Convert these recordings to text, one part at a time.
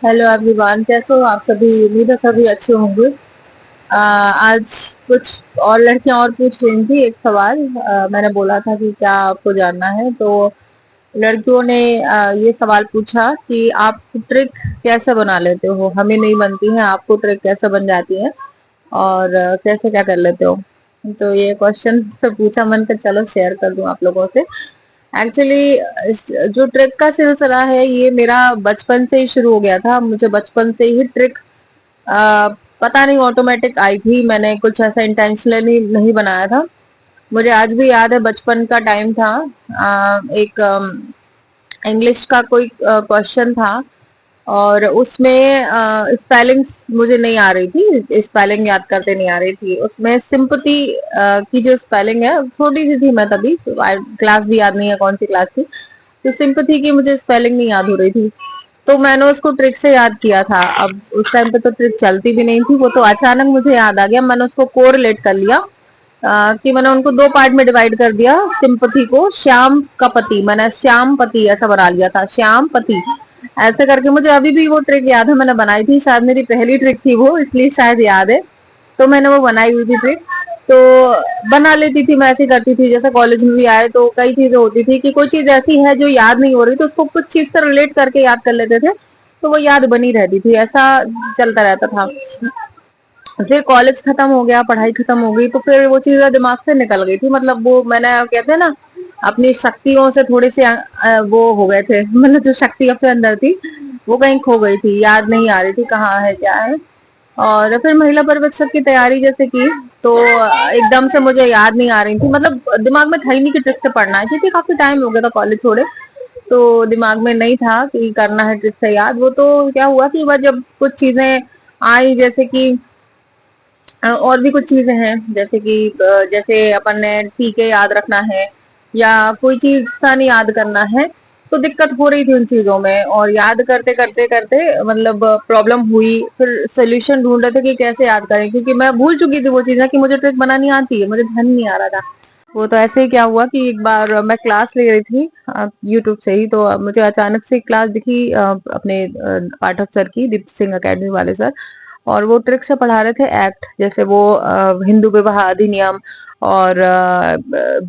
Hello everyone, कैसे हो आप सभी। उम्मीद है सभी अच्छे होंगे। आज कुछ और लड़कियां और पूछ रही थी एक सवाल। मैंने बोला था कि क्या आपको जानना है, तो लड़कियों ने ये सवाल पूछा कि आप ट्रिक कैसे बना लेते हो, हमें नहीं बनती है, आपको ट्रिक कैसे बन जाती है और कैसे क्या कर लेते हो। तो ये क्वेश्चन से पूछा, मन कर चलो शेयर कर दूं आप लोगों से। एक्चुअली जो ट्रिक का सिलसिला है ये मेरा बचपन से ही शुरू हो गया था। मुझे बचपन से ही ट्रिक पता नहीं ऑटोमेटिक आई थी, मैंने कुछ ऐसा इंटेंशनली नहीं बनाया था। मुझे आज भी याद है, बचपन का टाइम था। एक इंग्लिश का कोई क्वेश्चन था और उसमें स्पेलिंग्स मुझे नहीं आ रही थी, स्पेलिंग याद करते नहीं आ रही थी। उसमें सिंपथी की जो स्पेलिंग है, छोटी सी थी मैं तभी, क्लास भी याद नहीं है कौन सी क्लास थी, तो सिंपथी की मुझे स्पेलिंग नहीं याद हो रही थी। तो मैंने उसको ट्रिक से याद किया था। अब उस टाइम पे तो ट्रिक चलती भी नहीं थी, वो तो अचानक मुझे याद आ गया। मैंने उसको कोरिलेट कर लिया कि मैंने उनको दो पार्ट में डिवाइड कर दिया। सिंपथी को श्याम का पति, मैंने श्याम पति ऐसा बना लिया था, श्याम पति ऐसे करके। मुझे अभी भी वो ट्रिक याद है, मैंने बनाई थी, शायद मेरी पहली ट्रिक थी वो, इसलिए शायद याद है। तो मैंने वो बनाई हुई थी ट्रिक। तो बना लेती थी मैं, ऐसी करती थी। जैसे कॉलेज में भी आए तो कई चीजें होती थी कि कोई चीज ऐसी है जो याद नहीं हो रही, तो उसको कुछ चीज से रिलेट करके याद कर लेते थे, तो वो याद बनी रहती थी। ऐसा चलता रहता था। फिर कॉलेज खत्म हो गया, पढ़ाई खत्म हो गई, तो फिर वो चीजें दिमाग से निकल गई थी। मतलब वो मैंने, कहते हैं ना, अपनी शक्तियों से थोड़े से वो हो गए थे। मतलब जो शक्ति अपने अंदर थी वो कहीं खो गई थी, याद नहीं आ रही थी कहाँ है क्या है। और फिर महिला पर्यवेक्षक की तैयारी जैसे की, तो एकदम से मुझे याद नहीं आ रही थी। मतलब दिमाग में था ही नहीं कि ट्रिक से पढ़ना है, क्योंकि काफी टाइम हो गया था कॉलेज छोड़े, तो दिमाग में नहीं था कि करना है ट्रिक से याद। वो तो क्या हुआ कि वह जब कुछ चीजें आई, जैसे कि और भी कुछ चीजें हैं, जैसे कि जैसे अपन ने टीके याद रखना है या कोई चीज स्थान याद करना है, तो दिक्कत हो रही थी उन चीजों में। और याद करते करते करते मतलब प्रॉब्लम हुई। फिर सोल्यूशन ढूंढ रहे थे कि कैसे याद करें, क्योंकि मैं भूल चुकी थी वो चीजें कि मुझे ट्रिक बनानी आती है, मुझे ध्यान नहीं आ रहा था। वो तो ऐसे ही क्या हुआ कि एक बार मैं क्लास ले रही थी यूट्यूब से ही, तो मुझे अचानक से क्लास दिखी अपने पाठक सर की, दीप्ति सिंह अकेडमी वाले सर। और वो ट्रिक से पढ़ा रहे थे एक्ट, जैसे वो हिंदू विवाह अधिनियम और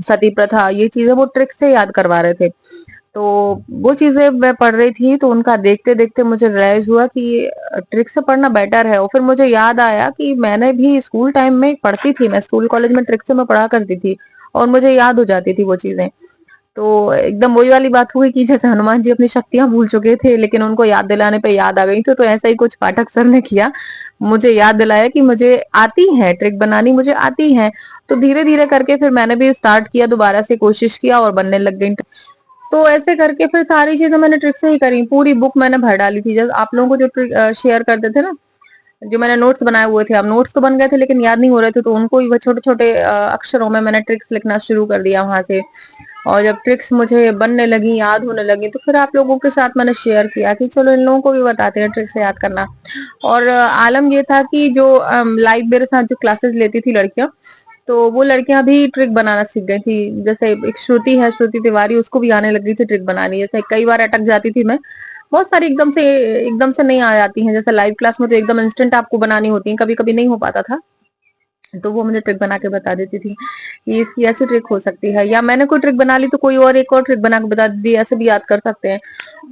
सती प्रथा, ये चीजें वो ट्रिक से याद करवा रहे थे। तो वो चीजें मैं पढ़ रही थी, तो उनका देखते देखते मुझे रियलाइज हुआ कि ट्रिक से पढ़ना बेटर है। और फिर मुझे याद आया कि मैंने भी स्कूल टाइम में पढ़ती थी, मैं स्कूल कॉलेज में ट्रिक से मैं पढ़ा करती थी और मुझे याद हो जाती थी वो चीजें। तो एकदम वही वाली बात हुई कि जैसे हनुमान जी अपनी शक्तियां भूल चुके थे, लेकिन उनको याद दिलाने पे याद आ गई। तो ऐसा ही कुछ पाठक सर ने किया, मुझे याद दिलाया कि मुझे आती है ट्रिक बनानी, मुझे आती है। तो धीरे धीरे करके फिर मैंने भी स्टार्ट किया, दोबारा से कोशिश किया और बनने लग गई। तो ऐसे करके फिर सारी चीजें मैंने ट्रिक से ही करी। पूरी बुक मैंने भर डाली थी, जैसे आप लोगों को जो ट्रिक शेयर करते थे ना, जो मैंने नोट्स बनाए हुए थे। अब नोट्स तो बन गए थे लेकिन याद नहीं हो रहे थे, तो उनको ही वो छोटे छोटे अक्षरों में मैंने ट्रिक्स लिखना शुरू कर दिया वहां से। और जब ट्रिक्स मुझे बनने लगी, याद होने लगी, तो फिर आप लोगों के साथ मैंने शेयर किया कि चलो इन लोगों को भी बताते हैं ट्रिक्स याद करना। और आलम ये था कि जो लाइव मेरे साथ जो क्लासेस लेती थी लड़कियां, तो वो लड़कियां भी ट्रिक बनाना सीख गई थी। जैसे एक श्रुति है, श्रुति तिवारी, उसको भी आने लगी थी ट्रिक बनानी। जैसे कई बार अटक जाती थी मैं, बहुत सारी एकदम से नहीं आ जाती हैं। जैसे लाइव क्लास में तो एकदम इंस्टेंट आपको बनानी होती है, कभी कभी नहीं हो पाता था, तो वो मुझे ट्रिक बना के बता देती थी कि इसकी ऐसी ट्रिक हो सकती है। या मैंने कोई ट्रिक बना ली तो कोई और एक और ट्रिक बना के बता दी, ऐसे भी याद कर सकते हैं।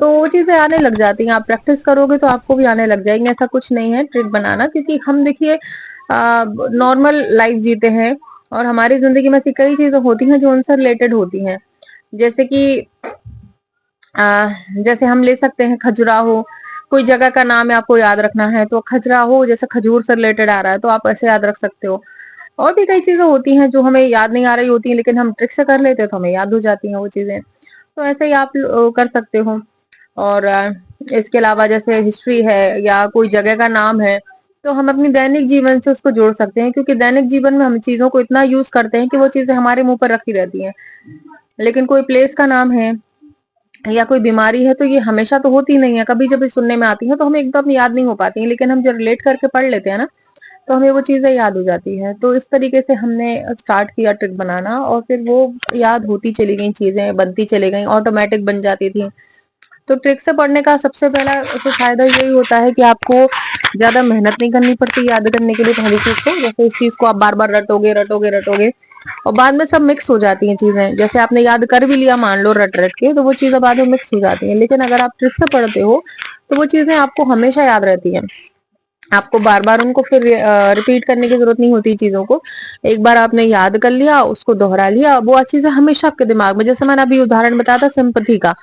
तो वो चीजें आने लग जाती हैं, आप प्रैक्टिस करोगे तो आपको भी आने लग जाएंगे। ऐसा कुछ नहीं है ट्रिक बनाना, क्योंकि हम देखिए नॉर्मल लाइफ जीते हैं और हमारी जिंदगी में ऐसी कई चीजें होती हैं जो उनसे रिलेटेड होती हैं। जैसे कि जैसे हम ले सकते हैं खजुराहो, कोई जगह का नाम है आपको याद रखना है, तो खजुराहो जैसे खजूर से रिलेटेड आ रहा है तो आप ऐसे याद रख सकते हो। और भी कई चीजें होती हैं जो हमें याद नहीं आ रही होती हैं, लेकिन हम ट्रिक से कर लेते हैं तो हमें याद हो जाती हैं वो चीजें। तो ऐसे ही आप कर सकते हो। और इसके अलावा जैसे हिस्ट्री है या कोई जगह का नाम है, तो हम अपनी दैनिक जीवन से उसको जोड़ सकते हैं, क्योंकि दैनिक जीवन में हम चीजों को इतना यूज करते हैं कि वो चीजें हमारे मुंह पर रखी रहती हैं। लेकिन कोई प्लेस का नाम है या कोई बीमारी है, तो ये हमेशा तो होती नहीं है, कभी जब सुनने में आती है तो हमें एकदम याद नहीं हो पाती है, लेकिन हम जब रिलेट करके पढ़ लेते हैं ना, तो हमें वो चीजें याद हो जाती है। तो इस तरीके से हमने स्टार्ट किया ट्रिक बनाना, और फिर वो याद होती चली गई, चीजें बनती चली गई, ऑटोमेटिक बन जाती थी। तो ट्रिक से पढ़ने का सबसे पहला तो फायदा यही होता है कि आपको ज्यादा मेहनत नहीं करनी पड़ती याद करने के लिए पहली चीज तो। जैसे इस चीज को आप बार बार रटोगे रटोगे रटोगे और बाद में सब मिक्स हो जाती हैं चीजें। जैसे आपने याद कर भी लिया मान लो रट रट के, तो वो चीजें बाद में मिक्स हो जाती हैं। लेकिन अगर आप ट्रिक से पढ़ते हो तो वो चीजें आपको हमेशा याद रहती हैं। आपको बार बार उनको फिर रिपीट करने की जरूरत नहीं होती चीजों को। एक बार आपने याद कर लिया, उसको दोहरा लिया, वो चीजें हमेशा आपके दिमाग में। जैसे मैंने अभी उदाहरण बताया था सिंपथी का,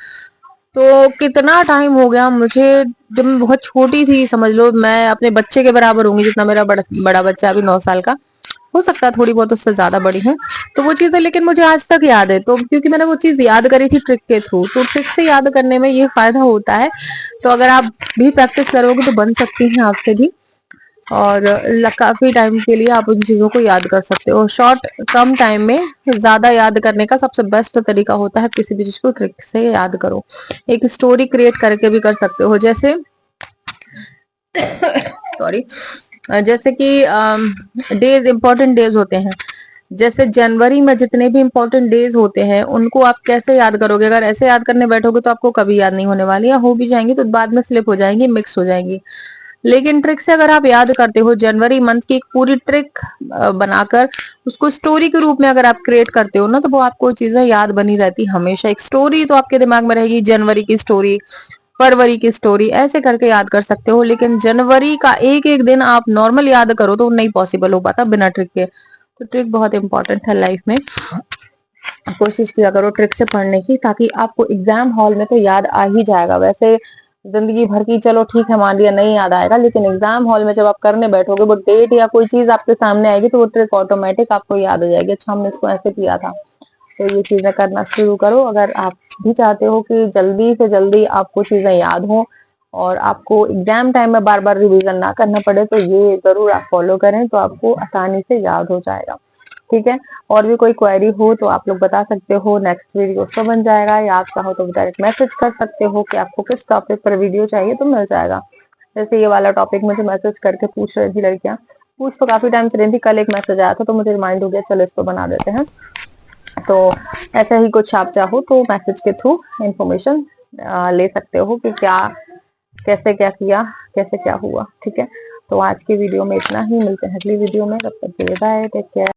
तो कितना टाइम हो गया मुझे, जब मैं बहुत छोटी थी, समझ लो मैं अपने बच्चे के बराबर होंगी जितना मेरा बड़ा बच्चा अभी 9 साल का, हो सकता है थोड़ी बहुत उससे ज्यादा बड़ी हूँ। तो वो चीजें लेकिन मुझे आज तक याद है, तो क्योंकि मैंने वो चीज याद करी थी ट्रिक के थ्रू। तो ट्रिक से याद करने में ये फायदा होता है। तो अगर आप भी प्रैक्टिस करोगे तो बन सकती हैं आपसे भी, और काफी टाइम के लिए आप उन चीजों को याद कर सकते हो। शॉर्ट कम टाइम में ज्यादा याद करने का सबसे बेस्ट तरीका होता है किसी भी चीज को ट्रिक से याद करो। एक स्टोरी क्रिएट करके भी कर सकते हो। जैसे सॉरी, जैसे कि डेज, इंपॉर्टेंट डेज होते हैं। जैसे जनवरी में जितने भी इंपॉर्टेंट डेज होते हैं उनको आप कैसे याद करोगे? अगर ऐसे याद करने बैठोगे तो आपको कभी याद नहीं होने वाली, या हो भी जाएंगी तो बाद में स्लिप हो जाएंगी, मिक्स हो जाएंगी। लेकिन ट्रिक से अगर आप याद करते हो, जनवरी मंथ की एक पूरी ट्रिक बनाकर उसको स्टोरी के रूप में अगर आप क्रिएट करते हो ना, तो वो आपको चीजें याद बनी रहती हमेशा। एक स्टोरी तो आपके दिमाग में रहेगी, जनवरी की स्टोरी, फरवरी की स्टोरी, ऐसे करके याद कर सकते हो। लेकिन जनवरी का एक एक दिन आप नॉर्मल याद करो तो नहीं पॉसिबल हो पाता बिना ट्रिक के। तो ट्रिक बहुत इंपॉर्टेंट है लाइफ में। कोशिश किया करो ट्रिक से पढ़ने की, ताकि आपको एग्जाम हॉल में तो याद आ ही जाएगा। वैसे जिंदगी भर की चलो ठीक है मान लिया नहीं याद आएगा, लेकिन एग्जाम हॉल में जब आप करने बैठोगे वो डेट या कोई चीज आपके सामने आएगी तो वो ट्रिक ऑटोमेटिक आपको याद हो जाएगी। अच्छा हमने इसको ऐसे किया था। तो ये चीजें करना शुरू करो अगर आप भी चाहते हो कि जल्दी से जल्दी आपको चीजें याद हो और आपको एग्जाम टाइम में बार बार रिवीजन ना करना पड़े, तो ये जरूर आप फॉलो करें, तो आपको आसानी से याद हो जाएगा। ठीक है। और भी कोई क्वेरी हो तो आप लोग बता सकते हो, नेक्स्ट वीडियो उसका बन जाएगा, या आप चाहो तो डायरेक्ट मैसेज कर सकते हो कि आपको किस टॉपिक पर वीडियो चाहिए, तो मिल जाएगा। जैसे ये वाला टॉपिक मुझे मैसेज करके पूछ रही थी लड़कियां, पूछ तो काफी टाइम से रही थी, कल एक मैसेज आया था तो मुझे रिमाइंड हो गया चलो इसको बना देते हैं। तो ऐसा ही कुछ आप चाहो तो मैसेज के थ्रू इंफॉर्मेशन ले सकते हो कि क्या कैसे क्या किया, कैसे क्या हुआ। ठीक है। तो आज की वीडियो में इतना ही, मिलते हैं अगली वीडियो में, तब तक के लिए बाय, टेक केयर।